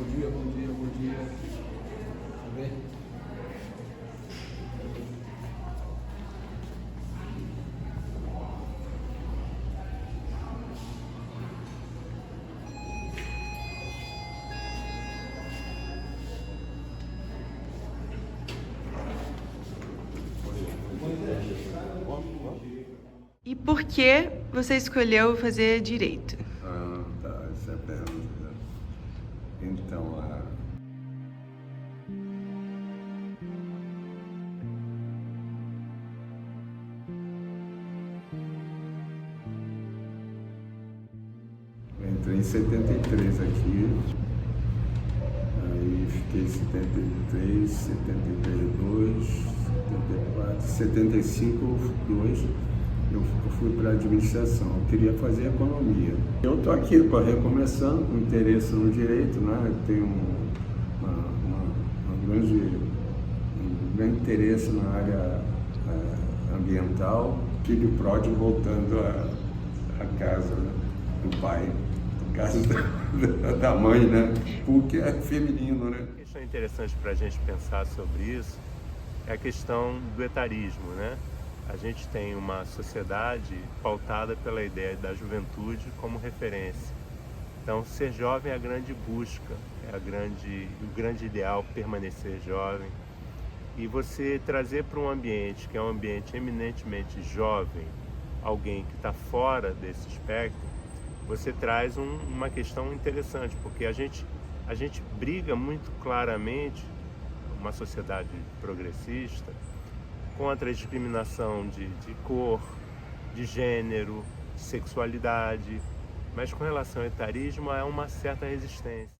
bom dia, bom dia. Tudo bem? E por que você escolheu fazer direito? Tá, essa é a pergunta. Então, eu entrei em 73 aqui, aí fiquei 73, 72, 74, 75, 2. Eu fui para a administração, eu queria fazer economia. Eu estou aqui recomeçando, com interesse no direito, né? Eu tenho um grande interesse na área ambiental. Tive pródigo voltando à casa, né, do pai, a casa da mãe, né? Porque é feminino, né? Uma questão interessante para a gente pensar sobre isso é a questão do etarismo, né? A gente tem uma sociedade pautada pela ideia da juventude como referência. Então, ser jovem é a grande busca, é o grande ideal, permanecer jovem. E você trazer para um ambiente que é um ambiente eminentemente jovem, alguém que está fora desse espectro, você traz uma questão interessante, porque a gente briga muito claramente, uma sociedade progressista, contra a discriminação de cor, de gênero, de sexualidade, mas com relação ao etarismo há uma certa resistência.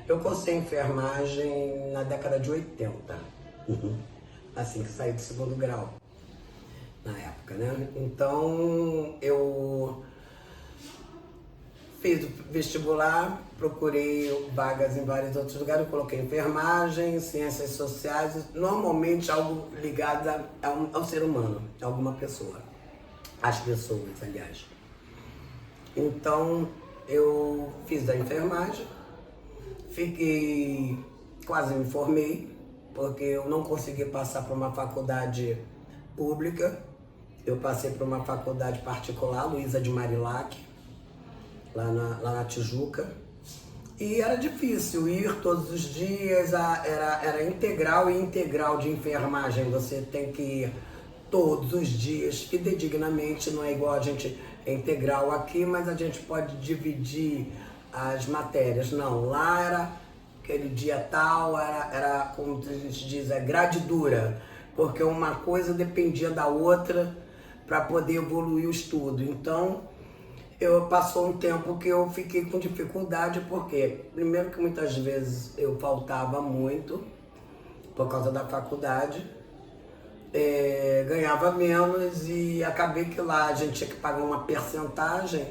Eu cursei enfermagem na década de 80, assim que saí do segundo grau. Na época, né? Então, eu fiz o vestibular, procurei vagas em vários outros lugares, eu coloquei enfermagem, ciências sociais, normalmente algo ligado ao ser humano, a alguma pessoa, às pessoas, aliás. Então, eu fiz a enfermagem, quase me formei, porque eu não consegui passar para uma faculdade pública. Eu passei por uma faculdade particular, Luiza de Marilac, lá na Tijuca. E era difícil ir todos os dias, era integral e integral de enfermagem. Você tem que ir todos os dias, fidedignamente, não é igual a gente é integral aqui, mas a gente pode dividir as matérias. Não, lá era aquele dia tal, era como a gente diz, grade dura, porque uma coisa dependia da outra para poder evoluir o estudo. Então, passou um tempo que eu fiquei com dificuldade, porque primeiro que muitas vezes eu faltava muito por causa da faculdade, ganhava menos e acabei que lá a gente tinha que pagar uma percentagem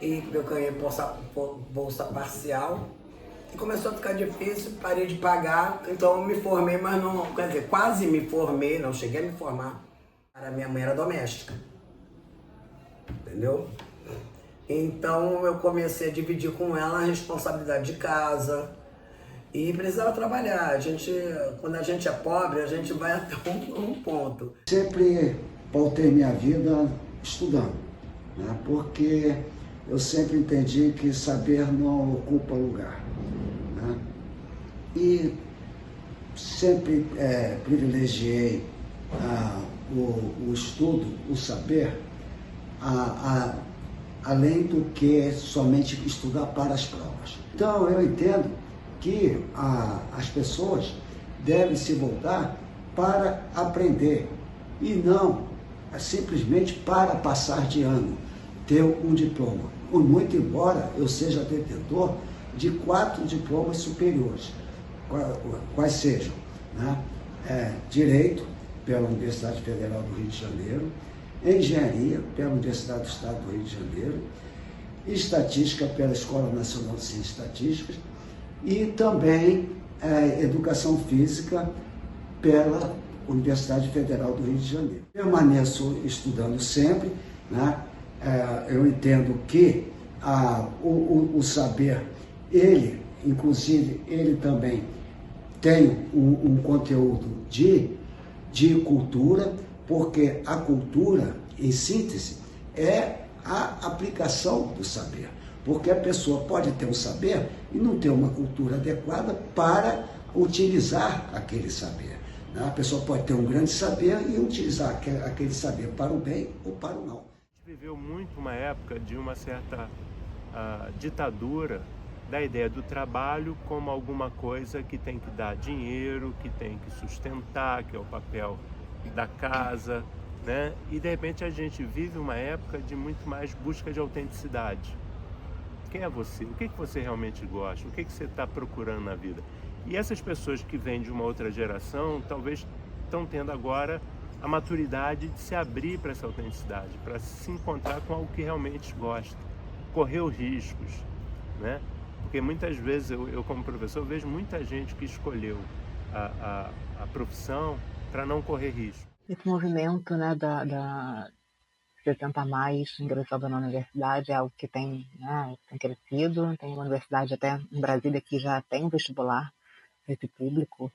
e eu ganhei bolsa parcial e começou a ficar difícil, parei de pagar, então eu me formei, mas não, quer dizer, quase me formei, não cheguei a me formar. A minha mãe era doméstica, entendeu? Então eu comecei a dividir com ela a responsabilidade de casa e precisava trabalhar. Quando a gente é pobre, a gente vai até um ponto. Sempre pautei minha vida estudando, né? Porque eu sempre entendi que saber não ocupa lugar, né? E sempre privilegiei o estudo, o saber, além do que somente estudar para as provas. Então eu entendo que as pessoas devem se voltar para aprender e não simplesmente para passar de ano, ter um diploma. Muito embora eu seja detentor de 4 diplomas superiores, quais sejam, né? Direito, pela Universidade Federal do Rio de Janeiro, Engenharia, pela Universidade do Estado do Rio de Janeiro, Estatística, pela Escola Nacional de Ciências Estatísticas, e também Educação Física pela Universidade Federal do Rio de Janeiro. Permaneço estudando sempre, né? Eu entendo que o saber, ele, inclusive, ele também tem um conteúdo de cultura, porque a cultura, em síntese, é a aplicação do saber. Porque a pessoa pode ter um saber e não ter uma cultura adequada para utilizar aquele saber. A pessoa pode ter um grande saber e utilizar aquele saber para o bem ou para o mal. A gente viveu muito uma época de uma certa ditadura da ideia do trabalho como alguma coisa que tem que dar dinheiro, que tem que sustentar, que é o papel da casa, né? E de repente a gente vive uma época de muito mais busca de autenticidade. Quem é você? O que você realmente gosta? O que você está procurando na vida? E essas pessoas que vêm de uma outra geração, talvez estão tendo agora a maturidade de se abrir para essa autenticidade, para se encontrar com algo que realmente gosta, correr os riscos, né? Porque muitas vezes, eu como professor, vejo muita gente que escolheu a profissão para não correr risco. Esse movimento, né, da 70 mais ingressando na universidade é algo que tem crescido. Tem uma universidade até em Brasília que já tem um vestibular para esse público.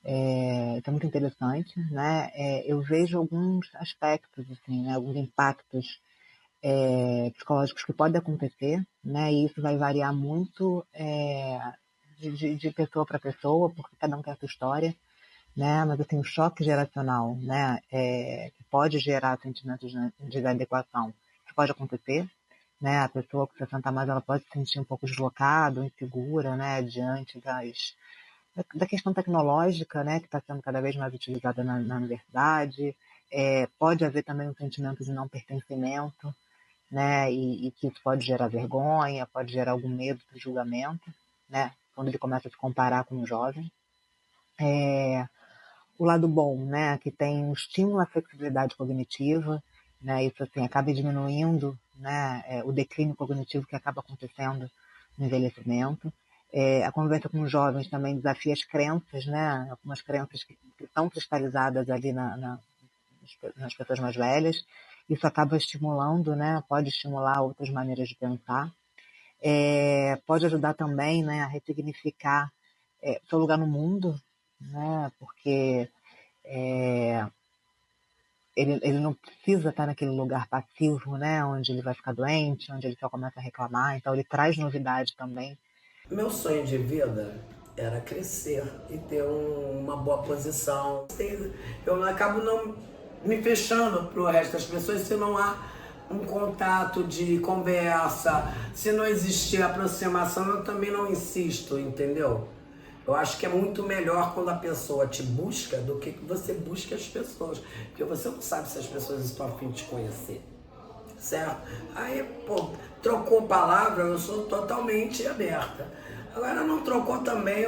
Isso é muito interessante, né? Eu vejo alguns aspectos, assim, né, alguns impactos psicológicos que podem acontecer, né? E isso vai variar muito de pessoa para pessoa, porque cada um tem a sua história, né? Mas assim, o choque geracional, né, que pode gerar sentimentos de inadequação, isso pode acontecer, né? A pessoa com 60 mais, ela pode se sentir um pouco deslocada, insegura, né, diante da questão tecnológica, né, que está sendo cada vez mais utilizada na universidade. Pode haver também um sentimento de não pertencimento, né, e que isso pode gerar vergonha, pode gerar algum medo do julgamento, né, quando ele começa a se comparar com um jovem. O lado bom, né, que tem um estímulo à flexibilidade cognitiva, né, isso assim, acaba diminuindo, né, o declínio cognitivo que acaba acontecendo no envelhecimento. A convivência com os jovens também desafia as crenças, né, algumas crenças que estão cristalizadas ali nas pessoas mais velhas. Isso acaba estimulando, né, pode estimular outras maneiras de pensar. Pode ajudar também, né, a ressignificar seu lugar no mundo, né, porque ele não precisa estar naquele lugar passivo, né, onde ele vai ficar doente, onde ele só começa a reclamar. Então ele traz novidade também. Meu sonho de vida era crescer e ter uma boa posição. Eu acabo não me fechando para o resto das pessoas se não há um contato de conversa, se não existir aproximação, eu também não insisto, entendeu? Eu acho que é muito melhor quando a pessoa te busca do que você busca as pessoas, porque você não sabe se as pessoas estão a fim de te conhecer, certo? Aí, pô, trocou palavra, eu sou totalmente aberta. Agora não trocou também,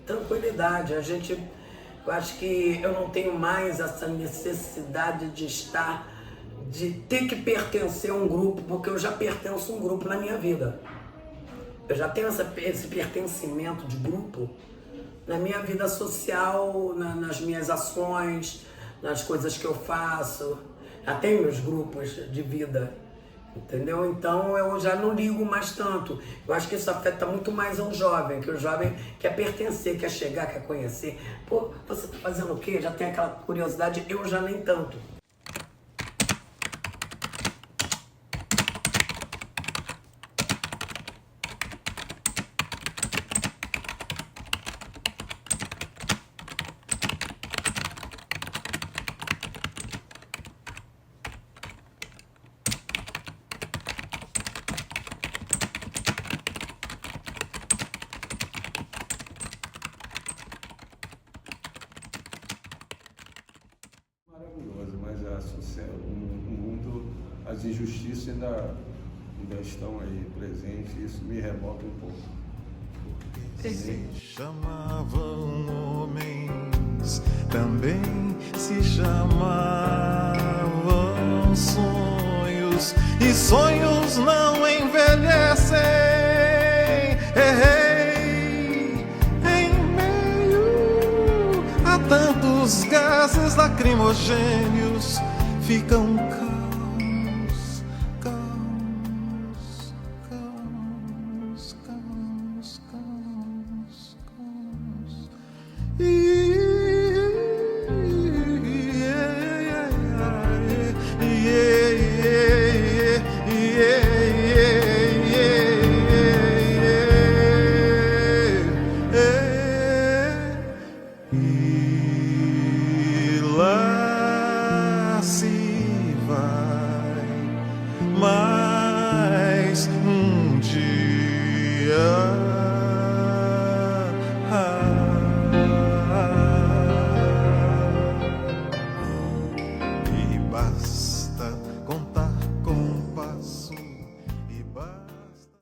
tranquilidade. Eu acho que eu não tenho mais essa necessidade de ter que pertencer a um grupo, porque eu já pertenço a um grupo na minha vida. Eu já tenho esse pertencimento de grupo na minha vida social, nas minhas ações, nas coisas que eu faço. Já tenho meus grupos de vida, entendeu? Então eu já não ligo mais tanto. Eu acho que isso afeta muito mais um jovem, que o jovem quer pertencer, quer chegar, quer conhecer. Pô, você tá fazendo o quê? Já tem aquela curiosidade, eu já nem tanto. O mundo, as injustiças ainda estão aí presentes, e isso me revolta um pouco. Se chamavam homens, também se chamavam sonhos, e sonhos não envelhecem. Em meio a tantos gases lacrimogêneos ficam